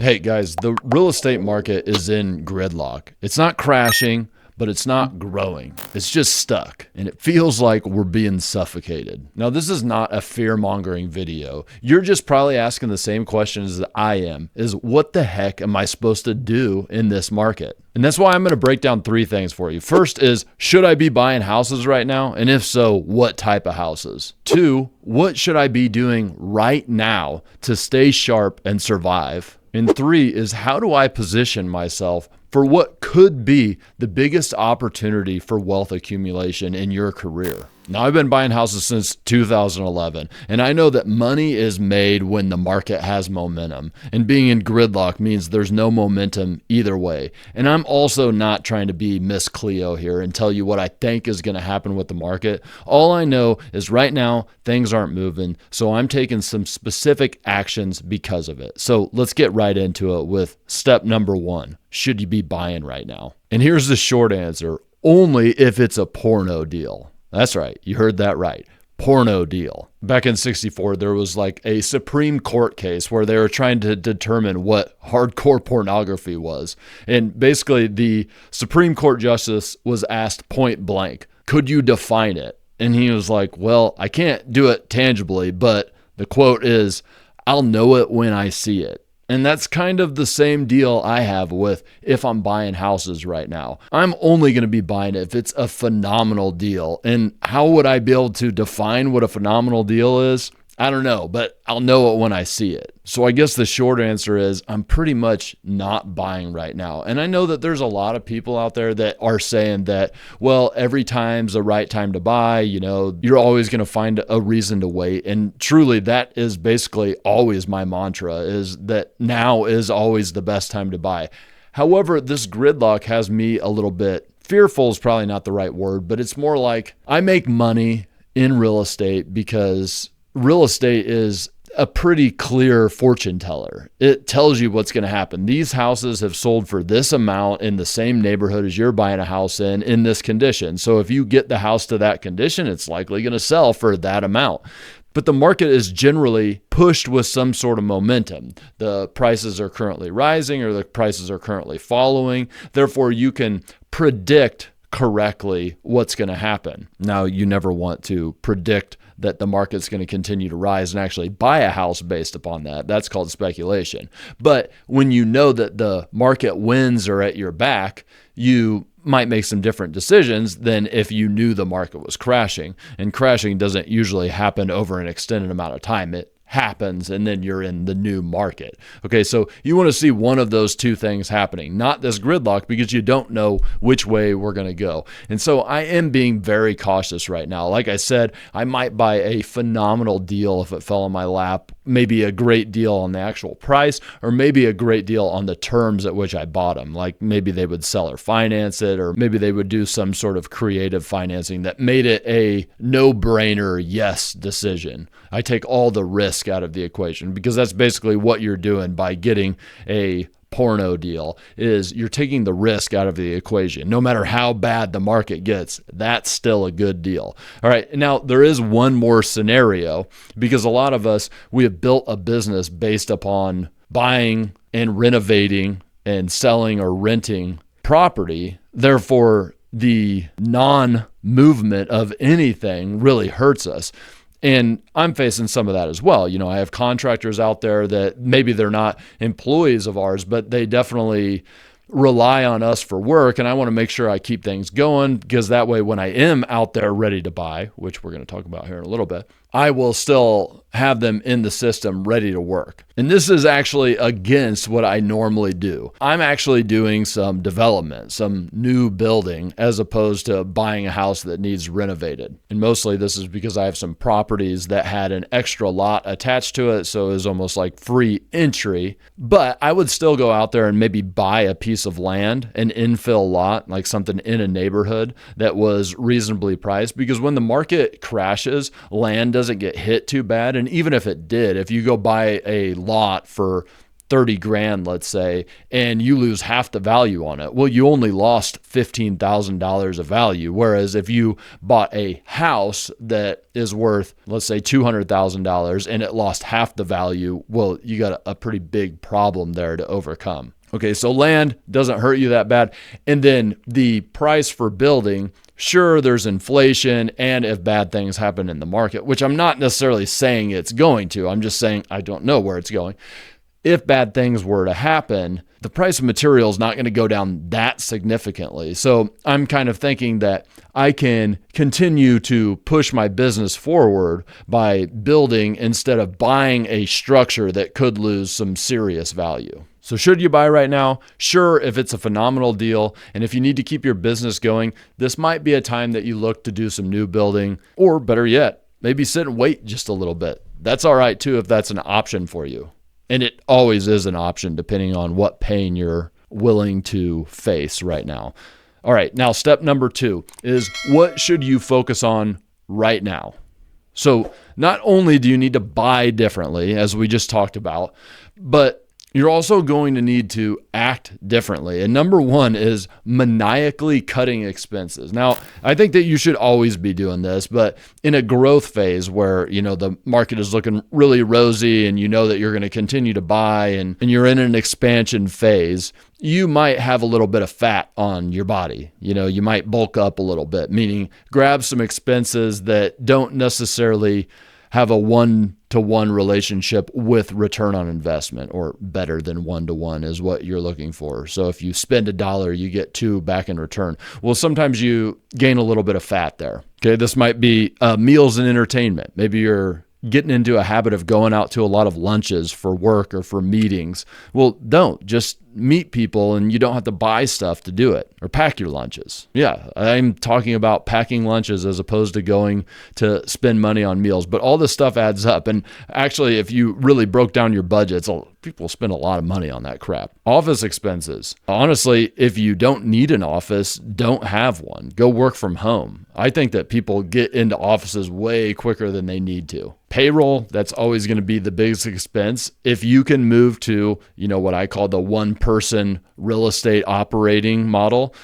Hey guys, the real estate market is in gridlock. It's not crashing, but it's not growing. It's just stuck, and it feels like we're being suffocated. Now, this is not a fear-mongering video. You're just probably asking the same questions that I am, is what the heck am I supposed to do in this market? And that's why I'm going to break down three things for you. First is, should I be buying houses right now? And if so, what type of houses? Two, what should I be doing right now to stay sharp and survive? And three is, how do I position myself for what could be the biggest opportunity for wealth accumulation in your career? Now, I've been buying houses since 2011, and I know that money is made when the market has momentum. And being in gridlock means there's no momentum either way. And I'm also not trying to be Miss Cleo here and tell you what I think is going to happen with the market. All I know is right now, things aren't moving, so I'm taking some specific actions because of it. So let's get right into it with step number one. Should you be buying right now? And here's the short answer. Only if it's a porno deal. That's right. You heard that right. Porno deal. Back in '64, there was like a Supreme Court case where they were trying to determine what hardcore pornography was. And basically, the Supreme Court justice was asked point blank, could you define it? And he was like, well, I can't do it tangibly, but the quote is, I'll know it when I see it. And that's kind of the same deal I have with if I'm buying houses right now. I'm only going to be buying it if it's a phenomenal deal. And how would I be able to define what a phenomenal deal is? I don't know, but I'll know it when I see it. So I guess the short answer is I'm pretty much not buying right now. And I know that there's a lot of people out there that are saying that, well, every time's the right time to buy, you're always going to find a reason to wait. And truly, that is basically always my mantra, is that now is always the best time to buy. However, this gridlock has me a little bit fearful is probably not the right word, but it's more like I make money in real estate because real estate is a pretty clear fortune teller. It tells you what's going to happen. These houses have sold for this amount in the same neighborhood as you're buying a house in this condition. So if you get the house to that condition, it's likely going to sell for that amount. But the market is generally pushed with some sort of momentum. The prices are currently rising or the prices are currently following. Therefore, you can predict correctly what's going to happen. Now, you never want to predict that the market's going to continue to rise and actually buy a house based upon that. That's called speculation. But when you know that the market winds are at your back, you might make some different decisions than if you knew the market was crashing. And crashing doesn't usually happen over an extended amount of time. It happens and then you're in the new market. Okay, so you want to see one of those two things happening, not this gridlock, because you don't know which way we're going to go. And so I am being very cautious right now. Like I said, I might buy a phenomenal deal if it fell on my lap, maybe a great deal on the actual price, or maybe a great deal on the terms at which I bought them. Like maybe they would sell or finance it, or maybe they would do some sort of creative financing that made it a no-brainer yes decision. I take all the risk out of the equation, because that's basically what you're doing by getting a porno deal, is you're taking the risk out of the equation. No matter how bad the market gets, that's still a good deal. All right. Now, there is one more scenario, because a lot of us, we have built a business based upon buying and renovating and selling or renting property. Therefore, the non-movement of anything really hurts us. And I'm facing some of that as well. I have contractors out there that maybe they're not employees of ours, but they definitely rely on us for work. And I want to make sure I keep things going, because that way when I am out there ready to buy, which we're going to talk about here in a little bit, I will still have them in the system ready to work. And this is actually against what I normally do. I'm actually doing some development, some new building, as opposed to buying a house that needs renovated. And mostly this is because I have some properties that had an extra lot attached to it, so it was almost like free entry. But I would still go out there and maybe buy a piece of land, an infill lot, like something in a neighborhood that was reasonably priced, because when the market crashes, land doesn't get hit too bad. And even if it did, if you go buy a lot for 30 grand, let's say, and you lose half the value on it. Well, you only lost $15,000 of value. Whereas if you bought a house that is worth, let's say, $200,000 and it lost half the value, well, you got a pretty big problem there to overcome. Okay, so land doesn't hurt you that bad. And then the price for building, sure, there's inflation, and if bad things happen in the market, which I'm not necessarily saying it's going to, I'm just saying I don't know where it's going. If bad things were to happen, the price of material is not going to go down that significantly. So I'm kind of thinking that I can continue to push my business forward by building instead of buying a structure that could lose some serious value. So should you buy right now? Sure, if it's a phenomenal deal, and if you need to keep your business going, this might be a time that you look to do some new building, or better yet, maybe sit and wait just a little bit. That's all right too if that's an option for you. And it always is an option depending on what pain you're willing to face right now. All right, now step number 2 is what should you focus on right now? So not only do you need to buy differently, as we just talked about, but you're also going to need to act differently. And number 1 is maniacally cutting expenses. Now, I think that you should always be doing this, but in a growth phase where, the market is looking really rosy and you know that you're going to continue to buy and you're in an expansion phase, you might have a little bit of fat on your body. You might bulk up a little bit, meaning grab some expenses that don't necessarily have a one-to-one relationship with return on investment, or better than one-to-one is what you're looking for. So if you spend $1, you get $2 back in return. Well, sometimes you gain a little bit of fat there. Okay, this might be meals and entertainment. Maybe you're getting into a habit of going out to a lot of lunches for work or for meetings. Well, don't. Just meet people and you don't have to buy stuff to do it, or pack your lunches. Yeah, I'm talking about packing lunches as opposed to going to spend money on meals, but all this stuff adds up. And actually, if you really broke down your budgets, people spend a lot of money on that crap. Office expenses. Honestly, if you don't need an office, don't have one. Go work from home. I think that people get into offices way quicker than they need to. Payroll, that's always going to be the biggest expense. If you can move to, what I call the one-person real estate operating model,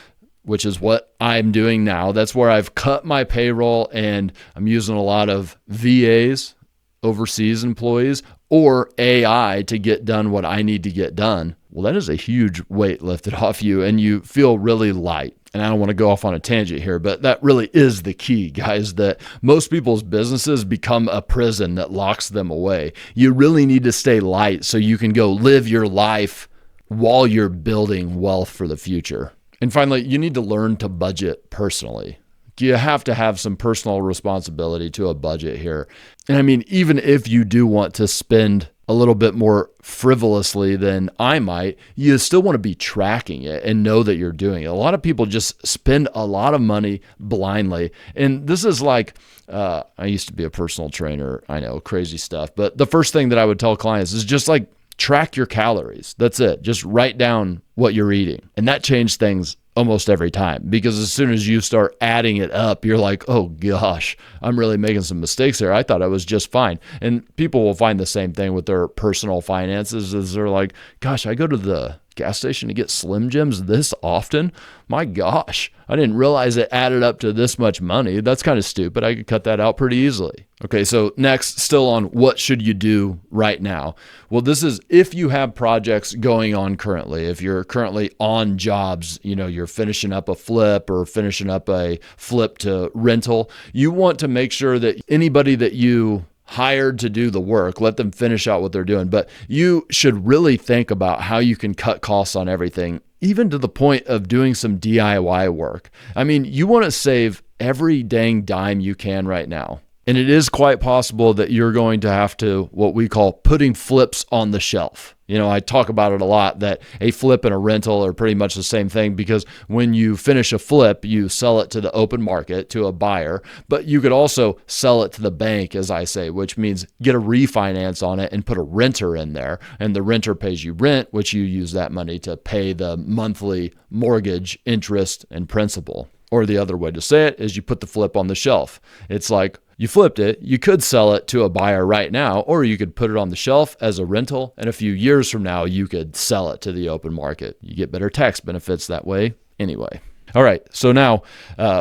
which is what I'm doing now, that's where I've cut my payroll and I'm using a lot of VAs, overseas employees, or AI to get done what I need to get done. Well, that is a huge weight lifted off you and you feel really light. And I don't want to go off on a tangent here, but that really is the key, guys, that most people's businesses become a prison that locks them away. You really need to stay light so you can go live your life while you're building wealth for the future. And finally, you need to learn to budget personally. You have to have some personal responsibility to a budget here. And I mean, even if you do want to spend a little bit more frivolously than I might, you still want to be tracking it and know that you're doing it. A lot of people just spend a lot of money blindly. And this is like, I used to be a personal trainer. I know, crazy stuff. But the first thing that I would tell clients is just like, track your calories. That's it. Just write down what you're eating. And that changed things almost every time, because as soon as you start adding it up, you're like, oh gosh, I'm really making some mistakes here. I thought I was just fine. And people will find the same thing with their personal finances, is they're like, gosh, I go to the gas station to get Slim Jims this often. My gosh, I didn't realize it added up to this much money. That's kind of stupid. I could cut that out pretty easily. Okay, so next, still on what should you do right now? Well, this is if you have projects going on currently, if you're currently on jobs, you're finishing up a flip or finishing up a flip to rental, you want to make sure that anybody that you hired to do the work, let them finish out what they're doing. But you should really think about how you can cut costs on everything, even to the point of doing some DIY work. I mean, you want to save every dang dime you can right now. And it is quite possible that you're going to have to, what we call putting flips on the shelf. I talk about it a lot, that a flip and a rental are pretty much the same thing, because when you finish a flip, you sell it to the open market, to a buyer, but you could also sell it to the bank, as I say, which means get a refinance on it and put a renter in there. And the renter pays you rent, which you use that money to pay the monthly mortgage interest and principal. Or the other way to say it is you put the flip on the shelf. It's like you flipped it. You could sell it to a buyer right now, or you could put it on the shelf as a rental. And a few years from now, you could sell it to the open market. You get better tax benefits that way anyway. All right. So now,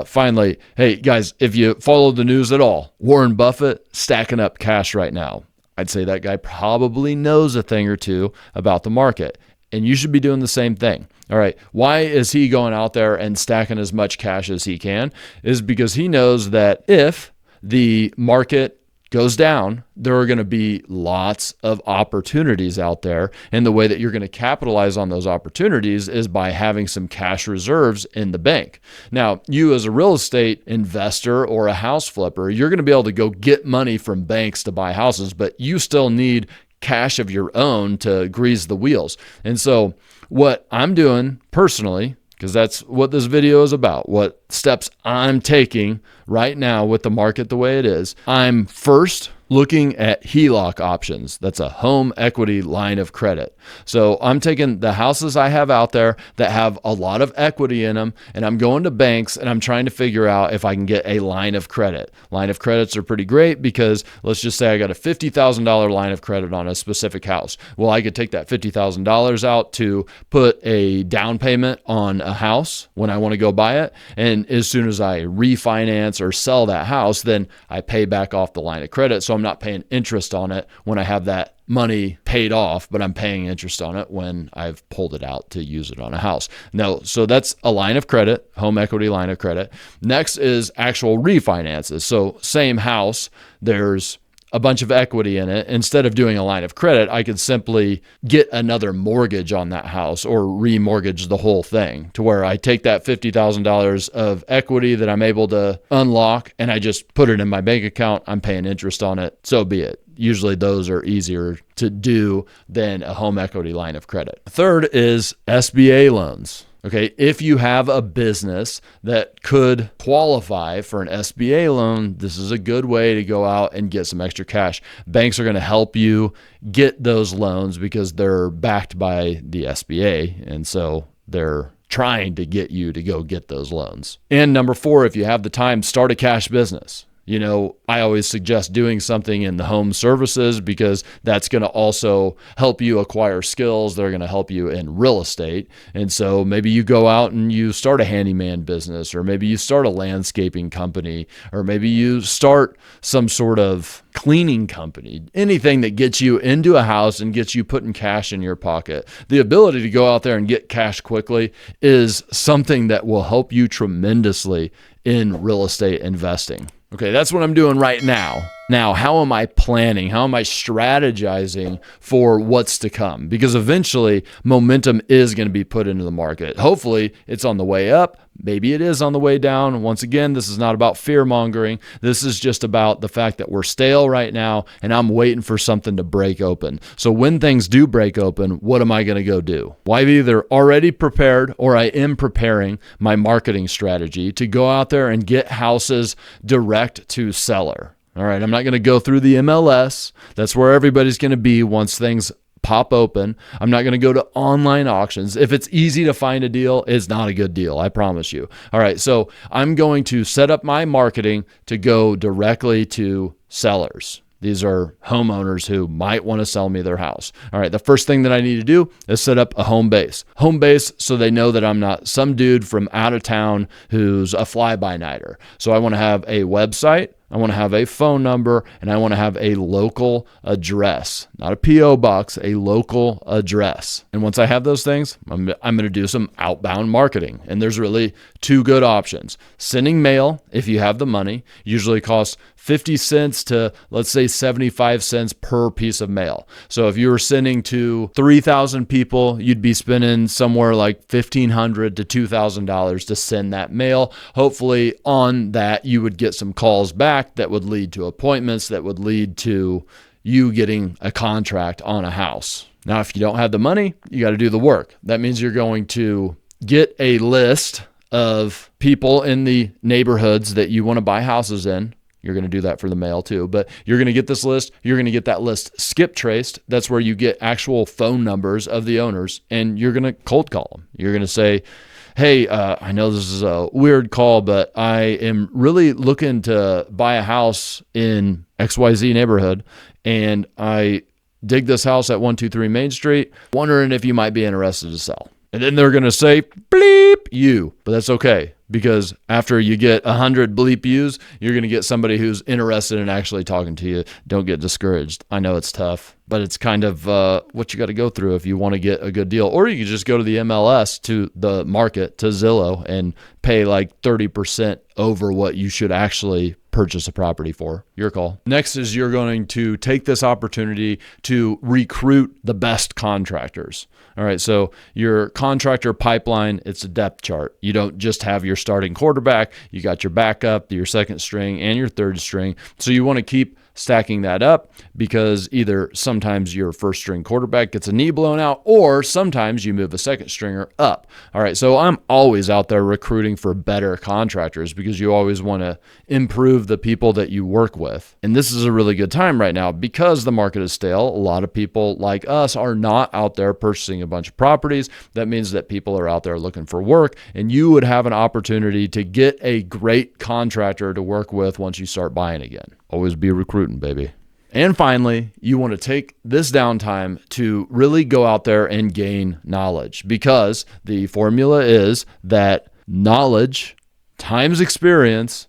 finally, hey guys, if you follow the news at all, Warren Buffett stacking up cash right now. I'd say that guy probably knows a thing or two about the market, and you should be doing the same thing. All right. Why is he going out there and stacking as much cash as he can? Is because he knows that if the market goes down, there are going to be lots of opportunities out there. And the way that you're going to capitalize on those opportunities is by having some cash reserves in the bank. Now, you as a real estate investor or a house flipper, you're going to be able to go get money from banks to buy houses, but you still need cash of your own to grease the wheels. And so what I'm doing personally, because that's what this video is about, what steps I'm taking right now with the market the way it is, I'm first looking at HELOC options. That's a home equity line of credit. So I'm taking the houses I have out there that have a lot of equity in them, and I'm going to banks and I'm trying to figure out if I can get a line of credit. Line of credits are pretty great because let's just say I got a $50,000 line of credit on a specific house. Well, I could take that $50,000 out to put a down payment on a house when I want to go buy it. And as soon as I refinance or sell that house, then I pay back off the line of credit. So I'm not paying interest on it when I have that money paid off, but I'm paying interest on it when I've pulled it out to use it on a house. No, so that's a line of credit, home equity line of credit. Next is actual refinances. So same house, there's a bunch of equity in it. Instead of doing a line of credit, I could simply get another mortgage on that house or remortgage the whole thing to where I take that $50,000 of equity that I'm able to unlock and I just put it in my bank account. I'm paying interest on it. So be it. Usually those are easier to do than a home equity line of credit. Third is SBA loans. Okay, if you have a business that could qualify for an SBA loan, this is a good way to go out and get some extra cash. Banks are going to help you get those loans because they're backed by the SBA, and so they're trying to get you to go get those loans. And number 4, if you have the time, start a cash business. You know, I always suggest doing something in the home services because that's going to also help you acquire skills. They're going to help you in real estate. And so maybe you go out and you start a handyman business, or maybe you start a landscaping company, or maybe you start some sort of cleaning company, anything that gets you into a house and gets you putting cash in your pocket. The ability to go out there and get cash quickly is something that will help you tremendously in real estate investing. Okay, that's what I'm doing right now. Now, how am I planning? How am I strategizing for what's to come? Because eventually momentum is going to be put into the market. Hopefully it's on the way up. Maybe it is on the way down. Once again, this is not about fear mongering. This is just about the fact that we're stale right now and I'm waiting for something to break open. So when things do break open, what am I going to go do? Well, I've either already prepared or I am preparing my marketing strategy to go out there and get houses direct to seller. All right, I'm not going to go through the MLS. That's where everybody's going to be once things pop open. I'm not going to go to online auctions. If it's easy to find a deal, it's not a good deal, I promise you. All right, so I'm going to set up my marketing to go directly to sellers. These are homeowners who might want to sell me their house. All right, the first thing that I need to do is set up a home base. Home base so they know that I'm not some dude from out of town who's a fly-by-nighter. So I want to have a website, I want to have a phone number, and I want to have a local address, not a P.O. box, a local address. And once I have those things, I'm going to do some outbound marketing. And there's really 2 good options. Sending mail, if you have the money, usually costs 50 cents to, let's say, 75 cents per piece of mail. So if you were sending to 3,000 people, you'd be spending somewhere like $1,500 to $2,000 to send that mail. Hopefully on that, you would get some calls back that would lead to appointments, that would lead to you getting a contract on a house. Now, if you don't have the money, you got to do the work. That means you're going to get a list of people in the neighborhoods that you want to buy houses in. You're going to do that for the mail too, but you're going to get this list. You're going to get that list skip traced. That's where you get actual phone numbers of the owners, and you're going to cold call them. You're going to say, hey, I know this is a weird call, but I am really looking to buy a house in XYZ neighborhood, and I dig this house at 123 Main Street, wondering if you might be interested to sell. And then they're going to say, bleep you. But that's okay, because after you get 100 bleep yous, you're going to get somebody who's interested in actually talking to you. Don't get discouraged. I know it's tough, but it's kind of what you got to go through if you want to get a good deal. Or you can just go to the MLS, to the market, to Zillow, and pay like 30% over what you should actually purchase a property for. Your call. Next is you're going to take this opportunity to recruit the best contractors. All right, so your contractor pipeline, it's a depth chart. You don't just have your starting quarterback. You got your backup, your second string, and your third string. So you want to keep stacking that up, because either sometimes your first string quarterback gets a knee blown out, or sometimes you move a second stringer up. All right, so I'm always out there recruiting for better contractors, because you always want to improve the people that you work with. And this is a really good time right now because the market is stale. A lot of people like us are not out there purchasing a bunch of properties. That means that people are out there looking for work, and you would have an opportunity to get a great contractor to work with once you start buying again. Always be recruiting, baby. And finally, you want to take this downtime to really go out there and gain knowledge, because the formula is that knowledge times experience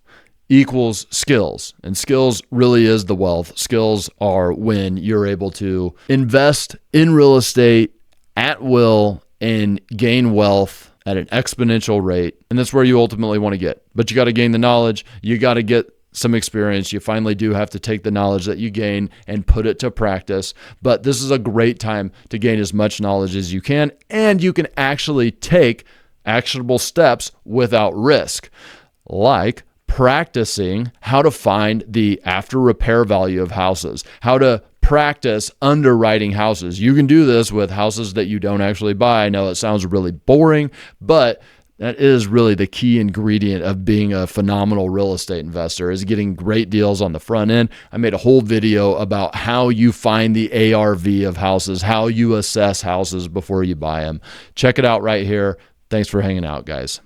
equals skills. And skills really is the wealth. Skills are when you're able to invest in real estate at will and gain wealth at an exponential rate. And that's where you ultimately want to get. But you got to gain the knowledge. You got to get some experience. You finally do have to take the knowledge that you gain and put it to practice. But this is a great time to gain as much knowledge as you can, and you can actually take actionable steps without risk, like practicing how to find the after repair value of houses, how to practice underwriting houses. You can do this with houses that you don't actually buy. I know it sounds really boring, but that is really the key ingredient of being a phenomenal real estate investor, is getting great deals on the front end. I made a whole video about how you find the ARV of houses, how you assess houses before you buy them. Check it out right here. Thanks for hanging out, guys.